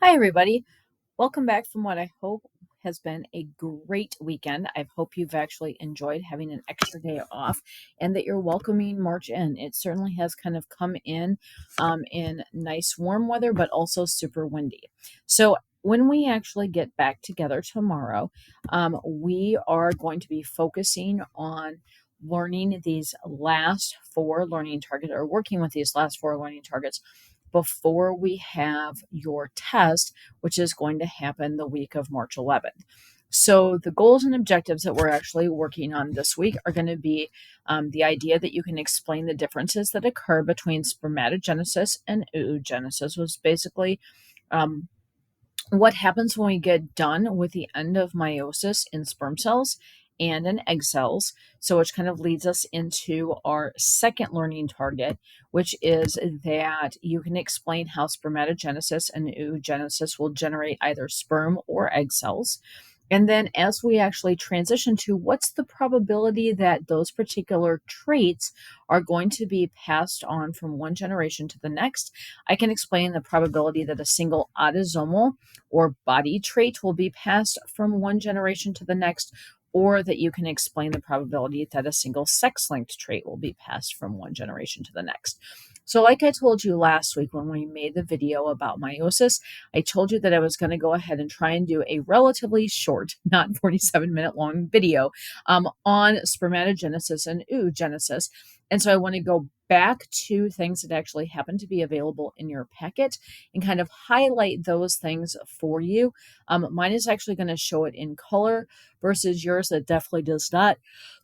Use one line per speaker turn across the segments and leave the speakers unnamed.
Hi, everybody. Welcome back from what I hope has been a great weekend. I hope you've actually enjoyed having an extra day off and that you're welcoming March in. It certainly has kind of come in nice warm weather, but also super windy. So, when we actually get back together tomorrow, we are going to be focusing on learning these last four learning targets or working with these last four learning targets before we have your test, which is going to happen the week of March 11th. So, the goals and objectives that we're actually working on this week are going to be the idea that you can explain the differences that occur between spermatogenesis and oogenesis, was basically um, what happens when we get done with the end of meiosis in sperm cells and in egg cells. So, which kind of leads us into our second learning target, which is that you can explain how spermatogenesis and oogenesis will generate either sperm or egg cells. And then, as we actually transition to what's the probability that those particular traits are going to be passed on from one generation to the next, I can explain the probability that a single autosomal or body trait will be passed from one generation to the next, or that you can explain the probability that a single sex linked trait will be passed from one generation to the next. So, like I told you last week when we made the video about meiosis, I told you that I was going to go ahead and try and do a relatively short, not 47-minute long video on spermatogenesis and oogenesis. And so I want to go back to things that actually happen to be available in your packet and kind of highlight those things for you. Mine is actually going to show it in color versus yours that definitely does not,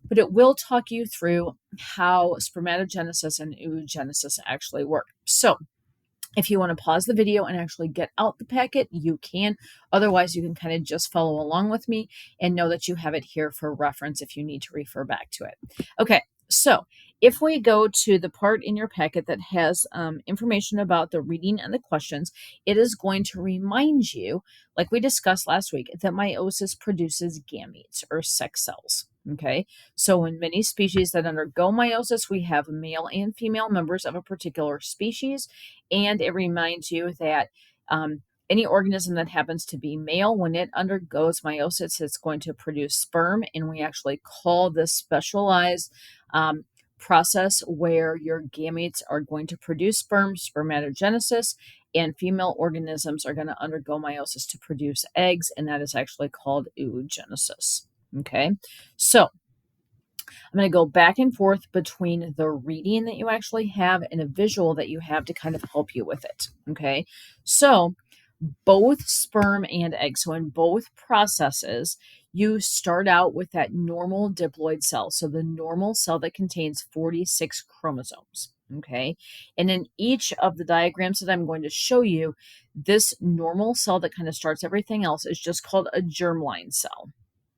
but it will talk you through how spermatogenesis and oogenesis actually work. So, if you want to pause the video and actually get out the packet, you can. Otherwise, you can kind of just follow along with me and know that you have it here for reference if you need to refer back to it. Okay, so if we go to the part in your packet that has information about the reading and the questions, it is going to remind you, like we discussed last week, that meiosis produces gametes or sex cells. Okay, so in many species that undergo meiosis, we have male and female members of a particular species, and it reminds you that any organism that happens to be male, when it undergoes meiosis, it's going to produce sperm. And we actually call this specialized process where your gametes are going to produce sperm, spermatogenesis, and female organisms are going to undergo meiosis to produce eggs. And that is actually called oogenesis. Okay, so I'm going to go back and forth between the reading that you actually have and a visual that you have to kind of help you with it. Okay, so both sperm and egg, so in both processes, you start out with that normal diploid cell. So the normal cell that contains 46 chromosomes. Okay, and in each of the diagrams that I'm going to show you, this normal cell that kind of starts everything else is just called a germline cell.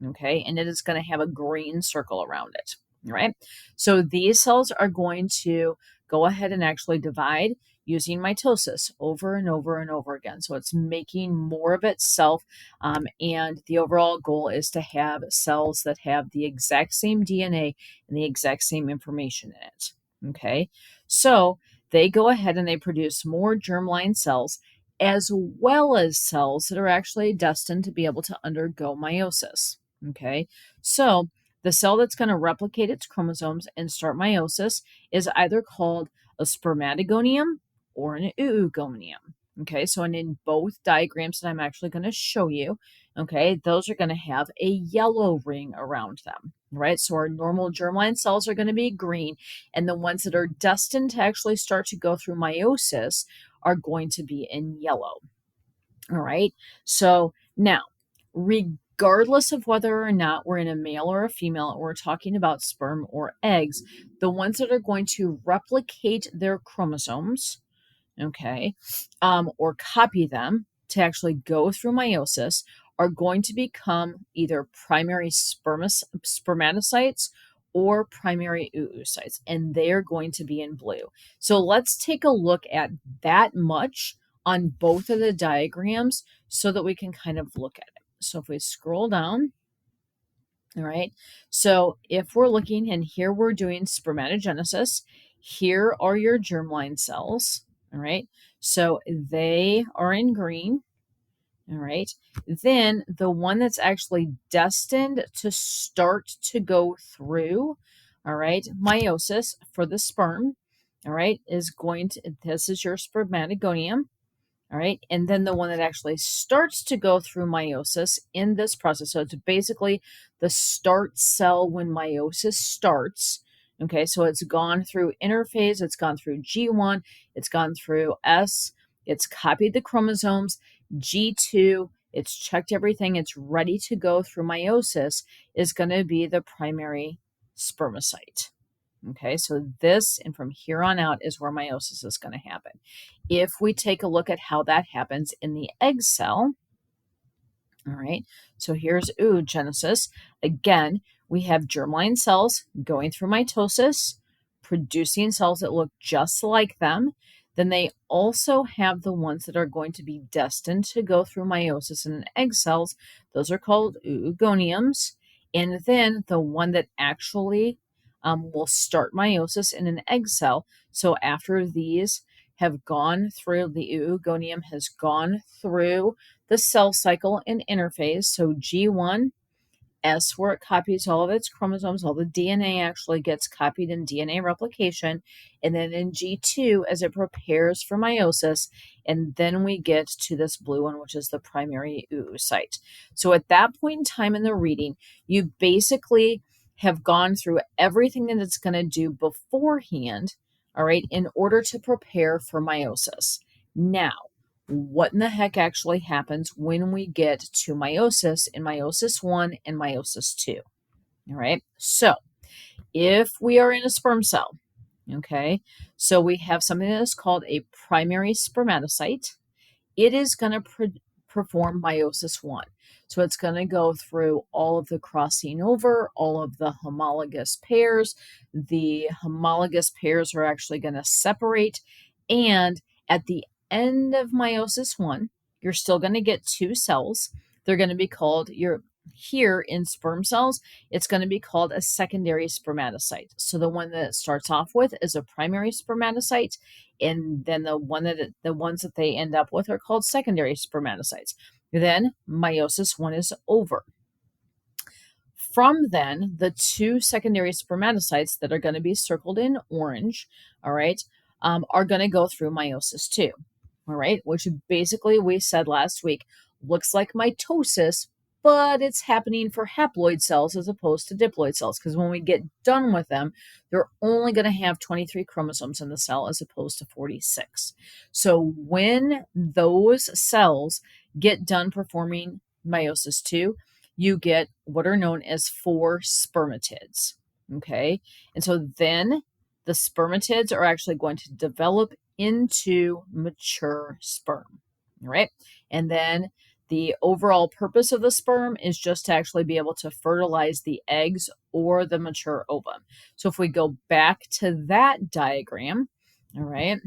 Okay, and it is going to have a green circle around it. All right, so these cells are going to go ahead and actually divide using mitosis over and over and over again. So it's making more of itself. And the overall goal is to have cells that have the exact same DNA and the exact same information in it. Okay, so they go ahead and they produce more germline cells as well as cells that are actually destined to be able to undergo meiosis. Okay, so the cell that's going to replicate its chromosomes and start meiosis is either called a spermatogonium or an oogonium. Okay, so and in both diagrams that I'm actually going to show you, okay, those are going to have a yellow ring around them, right? So our normal germline cells are going to be green, and the ones that are destined to actually start to go through meiosis are going to be in yellow. All right, so now, regardless of whether or not we're in a male or a female, or we're talking about sperm or eggs, the ones that are going to replicate their chromosomes, okay, or copy them to actually go through meiosis are going to become either primary spermatocytes or primary oocytes, and they're going to be in blue. So let's take a look at that much on both of the diagrams so that we can kind of look at it. So if we scroll down, all right, so if we're looking, and here we're doing spermatogenesis, here are your germline cells. All right, so they are in green. All right. Then the one that's actually destined to start to go through, all right, meiosis for the sperm, all right, is going to, this is your spermatogonium. All right. And then the one that actually starts to go through meiosis in this process. So it's basically the start cell when meiosis starts. Okay. So it's gone through interphase, it's gone through G1, it's gone through S, it's copied the chromosomes, G2, it's checked everything, it's ready to go through meiosis, is going to be the primary spermicide. Okay, so this and from here on out is where meiosis is going to happen. If we take a look at how that happens in the egg cell, all right, so here's oogenesis. Again, we have germline cells going through mitosis, producing cells that look just like them. Then they also have the ones that are going to be destined to go through meiosis in egg cells. Those are called oogoniums. And then the one that actually will start meiosis in an egg cell. So after these have gone through, the oogonium has gone through the cell cycle and interphase. So G1, S, where it copies all of its chromosomes, all the DNA actually gets copied in DNA replication. And then in G2, as it prepares for meiosis, and then we get to this blue one, which is the primary oocyte. So at that point in time in the reading, you basically have gone through everything that it's going to do beforehand, all right, in order to prepare for meiosis. Now, what in the heck actually happens when we get to meiosis in meiosis 1 and meiosis 2. All right. So if we are in a sperm cell, okay, so we have something that is called a primary spermatocyte. It is going to perform meiosis 1. So it's going to go through all of the crossing over, all of the homologous pairs. The homologous pairs are actually going to separate. And at the end of meiosis 1, you're still going to get two cells. They're going to be called, here in sperm cells, it's going to be called a secondary spermatocyte. So the one that it starts off with is a primary spermatocyte, and then the ones that they end up with are called secondary spermatocytes. Then meiosis 1 is over. From then, the two secondary spermatocytes that are going to be circled in orange, all right, are going to go through meiosis 2, all right, which basically we said last week looks like mitosis, but it's happening for haploid cells as opposed to diploid cells, because when we get done with them, they're only going to have 23 chromosomes in the cell as opposed to 46. So when those cells get done performing meiosis 2, you get what are known as 4 spermatids. Okay, and so then the spermatids are actually going to develop into mature sperm. All right, and then the overall purpose of the sperm is just to actually be able to fertilize the eggs or the mature ovum. So if we go back to that diagram, all right,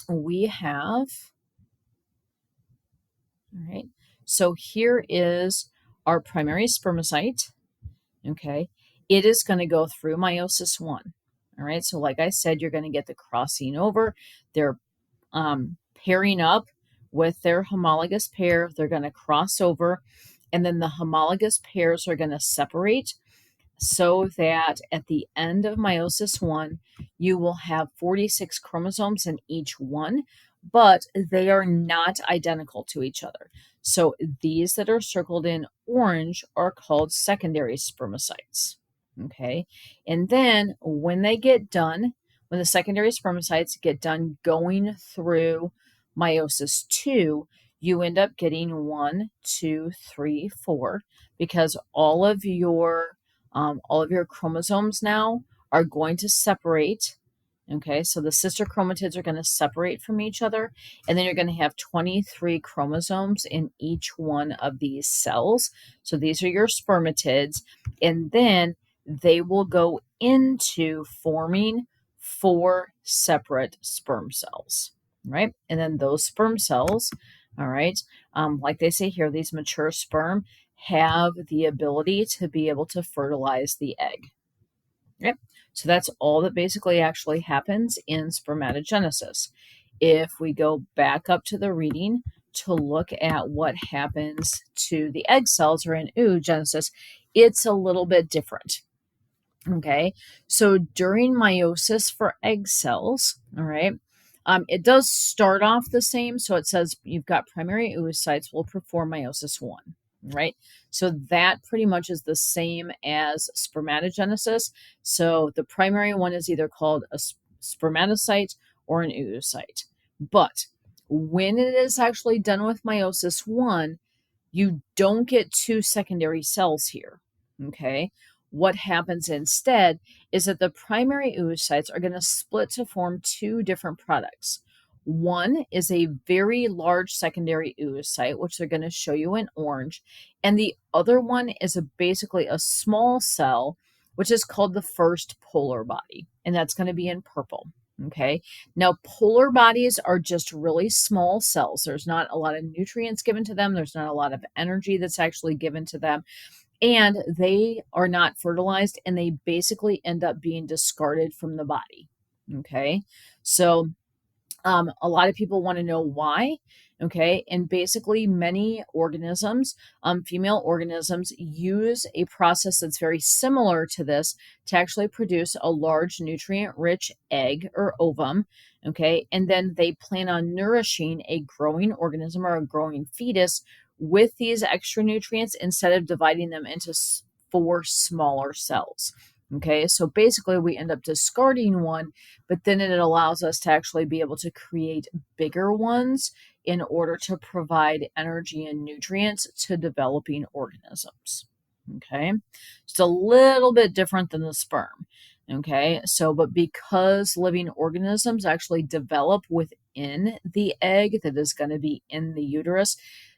we have, all right, so here is our primary spermicide. Okay, it is going to go through meiosis 1. All right, so like I said, you're going to get the crossing over. They're pairing up with their homologous pair. They're going to cross over, and then the homologous pairs are going to separate so that at the end of meiosis 1, you will have 46 chromosomes in each one, but they are not identical to each other. So these that are circled in orange are called secondary spermicides. Okay, and then when they get done, when the secondary spermicides get done going through meiosis 2, you end up getting 1, 2, 3, 4, because all of your chromosomes now are going to separate. Okay, so the sister chromatids are going to separate from each other, and then you're going to have 23 chromosomes in each one of these cells. So these are your spermatids, and then they will go into forming 4 separate sperm cells, right? And then those sperm cells, all right, like they say here, these mature sperm have the ability to be able to fertilize the egg. Yep. So that's all that basically actually happens in spermatogenesis. If we go back up to the reading to look at what happens to the egg cells or in oogenesis, it's a little bit different. Okay, so during meiosis for egg cells, all right, it does start off the same. So it says you've got primary oocytes will perform meiosis one, right? So that pretty much is the same as spermatogenesis. So the primary one is either called a spermatocyte or an oocyte. But when it is actually done with meiosis one, you don't get two secondary cells here. Okay. What happens instead is that the primary oocytes are going to split to form two different products. One is a very large secondary oocyte, which they're going to show you in orange, and the other one is basically a small cell, which is called the first polar body, and that's going to be in purple. Okay. Now, polar bodies are just really small cells. There's not a lot of nutrients given to them. There's not a lot of energy that's actually given to them. And they are not fertilized, and they basically end up being discarded from the body. Okay. So a lot of people want to know why. Okay. And basically, many organisms, female organisms, use a process that's very similar to this to actually produce a large nutrient rich egg or ovum. Okay. And then they plan on nourishing a growing organism or a growing fetus with these extra nutrients instead of dividing them into four smaller cells. Okay. So basically, we end up discarding one, but then it allows us to actually be able to create bigger ones in order to provide energy and nutrients to developing organisms. Okay, it's a little bit different than the sperm. Okay, so but because living organisms actually develop within the egg that is going to be in the uterus,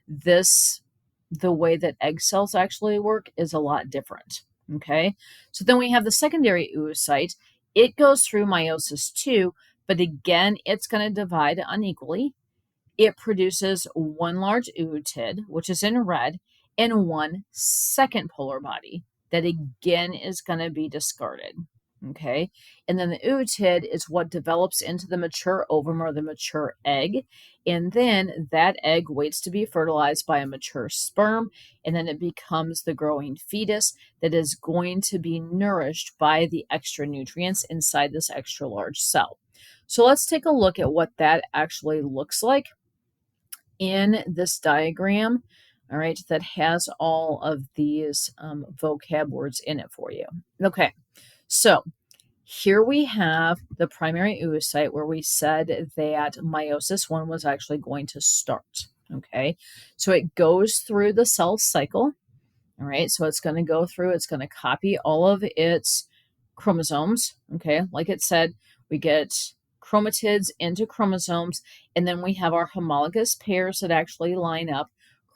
the way that egg cells actually work is a lot different. Okay, so then we have the secondary oocyte. It goes through meiosis too, but again, it's going to divide unequally. It produces one large ootid, which is in red, and one second polar body that again is going to be discarded. Okay. And then the ootid is what develops into the mature ovum or the mature egg. And then that egg waits to be fertilized by a mature sperm. And then it becomes the growing fetus that is going to be nourished by the extra nutrients inside this extra large cell. So let's take a look at what that actually looks like in this diagram, all right, that has all of these vocab words in it for you. Okay, so here we have the primary oocyte where we said that meiosis one was actually going to start. Okay, so it goes through the cell cycle. All right, so it's going to go through, it's going to copy all of its chromosomes. Okay, like it said, we get chromatids into chromosomes, and then we have our homologous pairs that actually line up.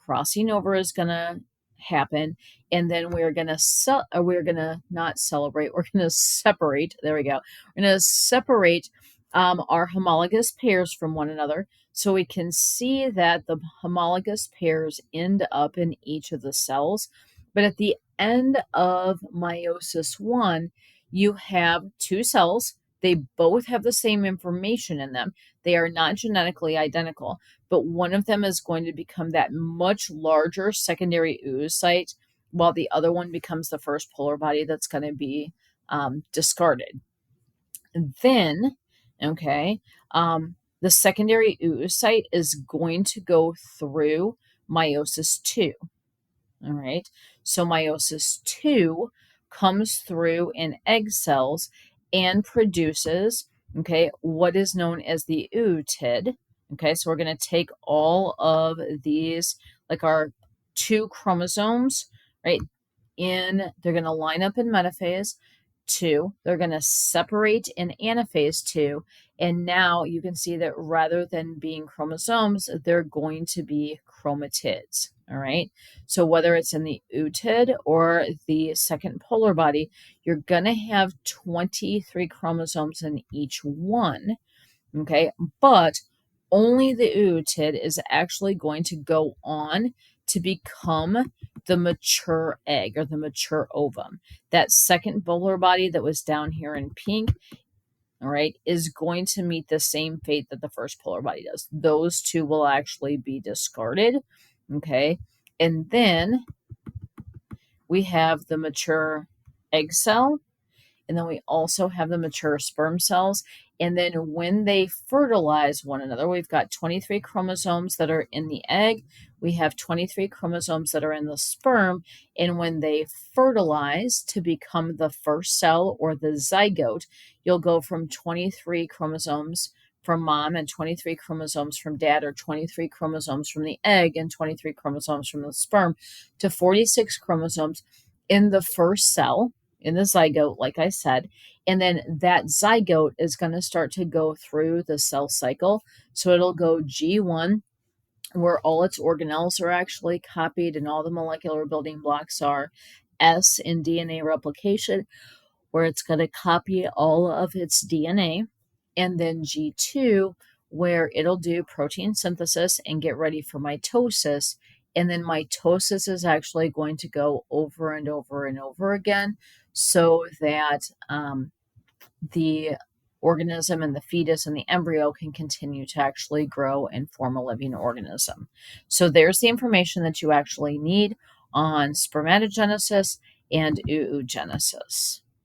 Crossing over is going to happen, and then we're going to not celebrate, we're going to separate. There we go. We're going to separate our homologous pairs from one another. So we can see that the homologous pairs end up in each of the cells. But at the end of meiosis one, you have two cells. They both have the same information in them. They are not genetically identical, but one of them is going to become that much larger secondary oocyte, while the other one becomes the first polar body that's going to be discarded. And then, okay, the secondary oocyte is going to go through meiosis two. All right. So meiosis 2 comes through in egg cells and produces, okay, what is known as the ootid. Okay, so we're going to take all of these, like our two chromosomes, right? They're going to line up in metaphase 2. They're going to separate in anaphase 2. And now you can see that rather than being chromosomes, they're going to be chromatids. All right. So whether it's in the ootid or the second polar body, you're going to have 23 chromosomes in each one. Okay. But only the ootid is actually going to go on to become the mature egg or the mature ovum. That second polar body that was down here in pink, all right, is going to meet the same fate that the first polar body does. Those two will actually be discarded, okay? And then we have the mature egg cell, and then we also have the mature sperm cells. And then when they fertilize one another, we've got 23 chromosomes that are in the egg. We have 23 chromosomes that are in the sperm. And when they fertilize to become the first cell or the zygote, you'll go from 23 chromosomes from mom and 23 chromosomes from dad, or 23 chromosomes from the egg and 23 chromosomes from the sperm, to 46 chromosomes in the first cell, in the zygote, like I said. And then that zygote is going to start to go through the cell cycle. So it'll go G1, where all its organelles are actually copied and all the molecular building blocks are. S in DNA replication, where it's going to copy all of its DNA. And then G2, where it'll do protein synthesis and get ready for mitosis. And then mitosis is actually going to go over and over and over again, so that the organism and the fetus and the embryo can continue to actually grow and form a living organism. So there's the information that you actually need on spermatogenesis and oogenesis.